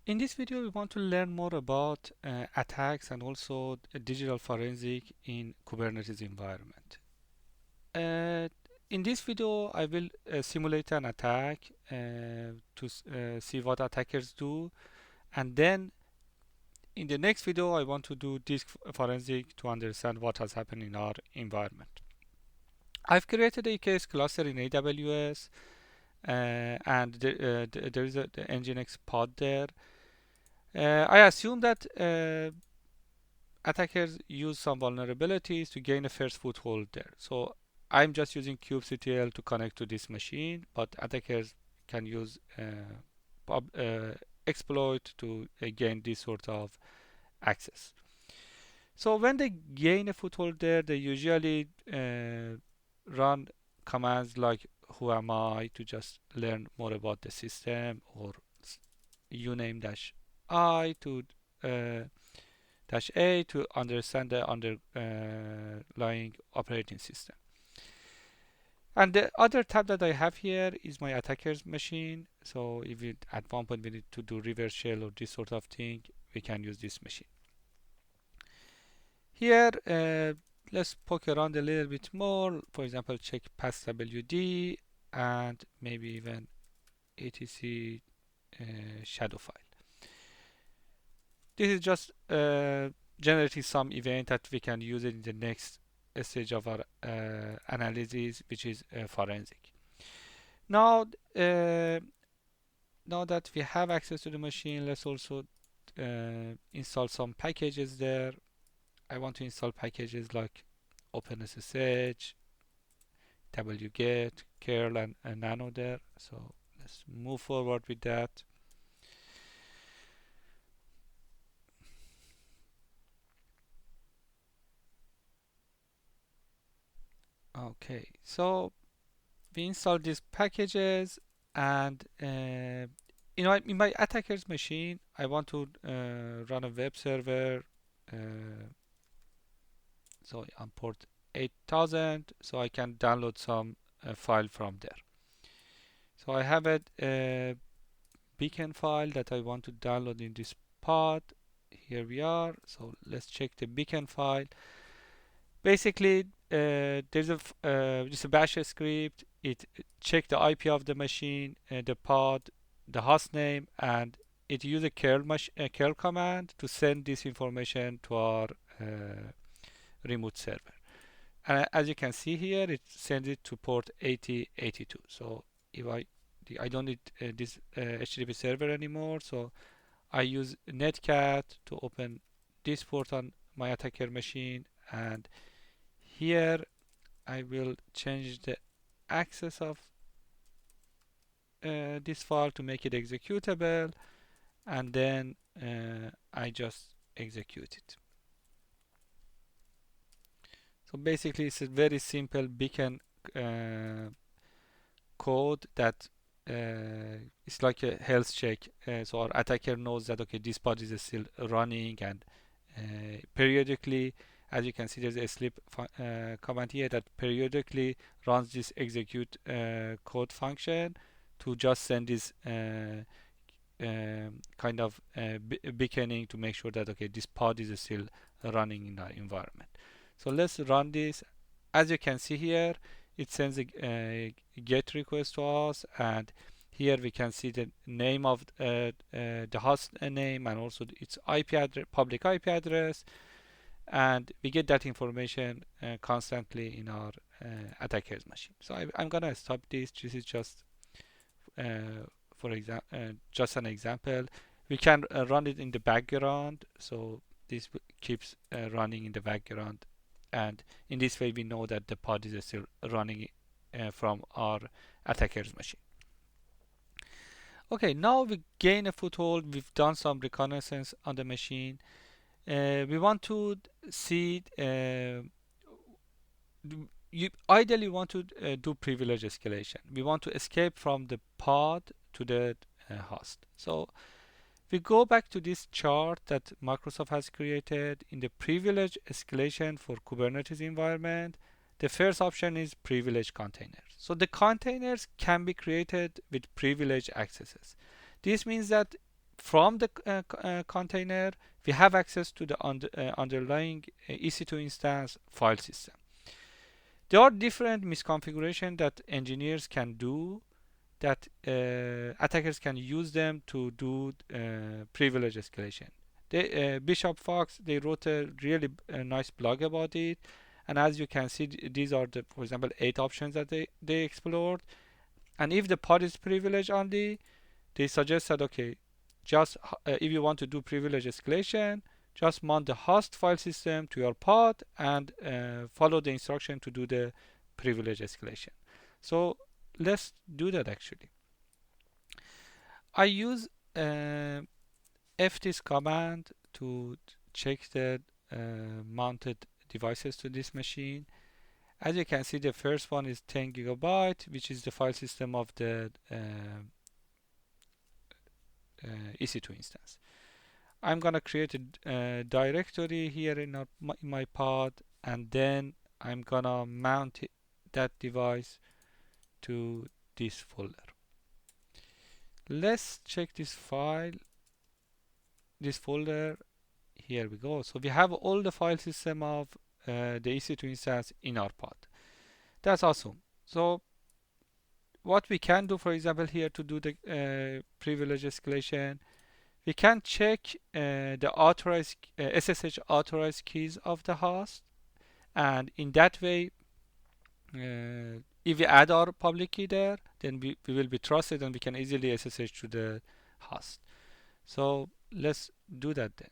In this video, we want to learn more about attacks and also digital forensic in Kubernetes environment. Uh, in this video, I will simulate an attack to see what attackers do, and then in the next video, I want to do disk forensic to understand what has happened in our environment. I've created a EKS cluster in AWS, and there is the Nginx pod there. I assume that attackers use some vulnerabilities to gain a first foothold there. So I'm just using kubectl to connect to this machine, but attackers can use exploit to gain this sort of access. So when they gain a foothold there, they usually run commands like who am I to just learn more about the system, or uname dash I to uh, dash A to understand the underlying operating system. And the other tab that I have here is my attacker's machine. So if at one point we need to do reverse shell or this sort of thing, we can use this machine. Here, let's poke around a little bit more. For example, check passwd and maybe even etc shadow file. This is just generating some event that we can use it in the next stage of our analysis, which is forensic. Now, now that we have access to the machine, let's also install some packages there. I want to install packages like OpenSSH, wget, curl, and nano there. So let's move forward with that. Okay, so we install these packages, and in my attacker's machine, I want to run a web server. So on port 8000, so I can download some file from there. So I have a beacon file that I want to download in this pod. Here we are. So let's check the beacon file. Basically, there's just a bash script. It check the IP of the machine, the pod, the host name, and it uses a curl command to send this information to our remote server. And as you can see here, it sends it to port 8082. So if I don't need this HTTP server anymore, so I use netcat to open this port on my attacker machine, and here I will change the access of this file to make it executable, and then I just execute it. So basically, it's a very simple beacon code that it's like a health check. So our attacker knows that okay, this pod is still running, and periodically, as you can see, there's a sleep command here that periodically runs this execute code function to just send this kind of beaconing to make sure that okay, this pod is still running in our environment. So let's run this. As you can see here, it sends a get request to us, and here we can see the name of the host name and also its IP address, public IP address, and we get that information constantly in our attacker's machine. So I'm gonna stop this. This is just for example, just an example. We can run it in the background, so this keeps running in the background, and in this way we know that the pod is still running from our attacker's machine. Okay, now we gain a foothold. We've done some reconnaissance on the machine. We want to see you ideally want to do privilege escalation. We want to escape from the pod to the host. So we go back to this chart that Microsoft has created. In the privilege escalation for Kubernetes environment, the first option is privilege containers. So the containers can be created with privilege accesses. This means that from the container, we have access to the underlying EC2 instance file system. There are different misconfiguration that engineers can do, that attackers can use them to do privilege escalation. Bishop Fox, they wrote a really nice blog about it, and as you can see, these are the, for example, 8 options that they explored. And if the pod is privilege only, they suggest that okay, just if you want to do privilege escalation, just mount the host file system to your pod and follow the instruction to do the privilege escalation. So let's do that. Actually, I use fthis command to check the mounted devices to this machine. As you can see, the first one is 10 gigabyte, which is the file system of the EC2 instance. I'm gonna create a directory here in my pod, and then I'm gonna mount that device to this folder. Let's check this folder. Here we go. So we have all the file system of the EC2 instance in our pod. That's awesome. So what we can do, for example, here to do the privilege escalation, we can check the authorized SSH authorized keys of the host, and in that way, if we add our public key there, then we will be trusted and we can easily SSH to the host. So let's do that then.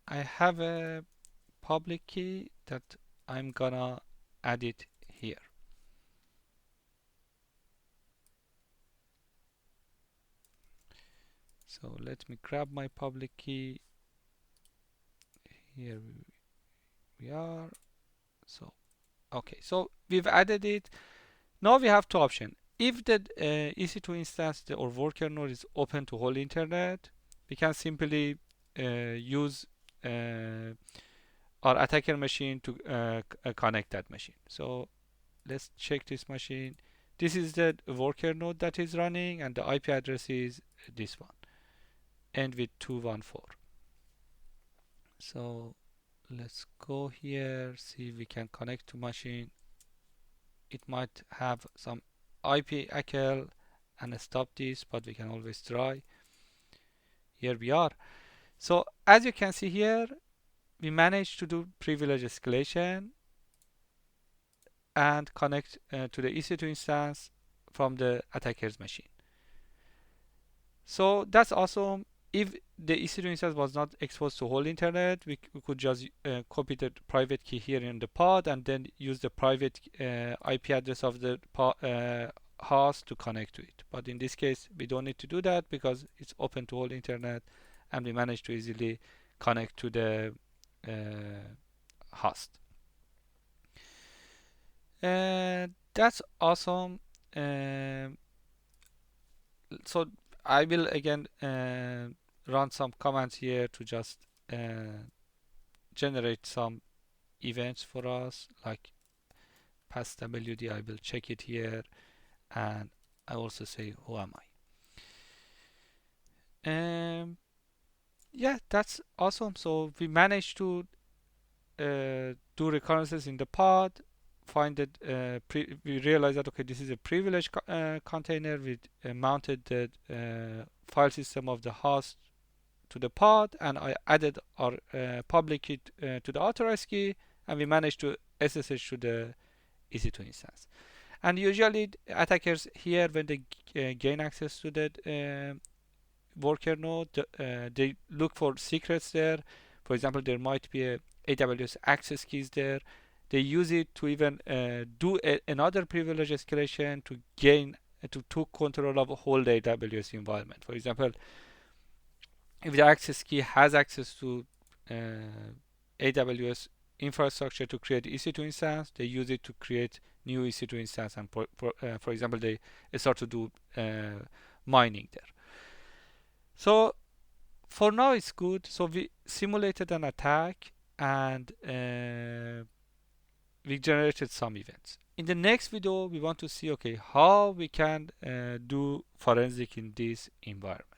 I have a public key that I'm gonna add it here. So let me grab my public key. Here we are. So okay, so we've added it. Now we have two options. If the EC2 instance or worker node is open to whole internet, we can simply use our attacker machine to connect that machine. So let's check this machine. This is the worker node that is running, and the IP address is this one, end with 214. So let's go here, see if we can connect to machine. It might have some IP ACL and stop this, but we can always try. Here we are. So as you can see here, we managed to do privilege escalation and connect to the EC2 instance from the attacker's machine. So that's awesome. If the EC2 instance was not exposed to whole internet, we could just copy the private key here in the pod and then use the private IP address of the host to connect to it. But in this case, we don't need to do that because it's open to whole internet, and we managed to easily connect to the host. That's awesome. So I will again run some commands here to just generate some events for us, like pass WD. I will check it here, and I also say who am I. Yeah, that's awesome. So we managed to do recurrences in the pod, find that we realize that okay, this is a privileged container. We mounted the file system of the host to the pod, and I added our public key to the authorized key, and we managed to SSH to the EC2 instance. And usually attackers here, when they gain access to the worker node, they look for secrets there. For example, there might be a AWS access keys there. They use it to even do another privilege escalation to gain to take control of a whole AWS environment. For example, if the access key has access to AWS infrastructure to create EC2 instance, they use it to create new EC2 instance, and for example, they start to do mining there. So for now it's good. So we simulated an attack, and we generated some events. In the next video, we want to see okay how we can do forensic in this environment.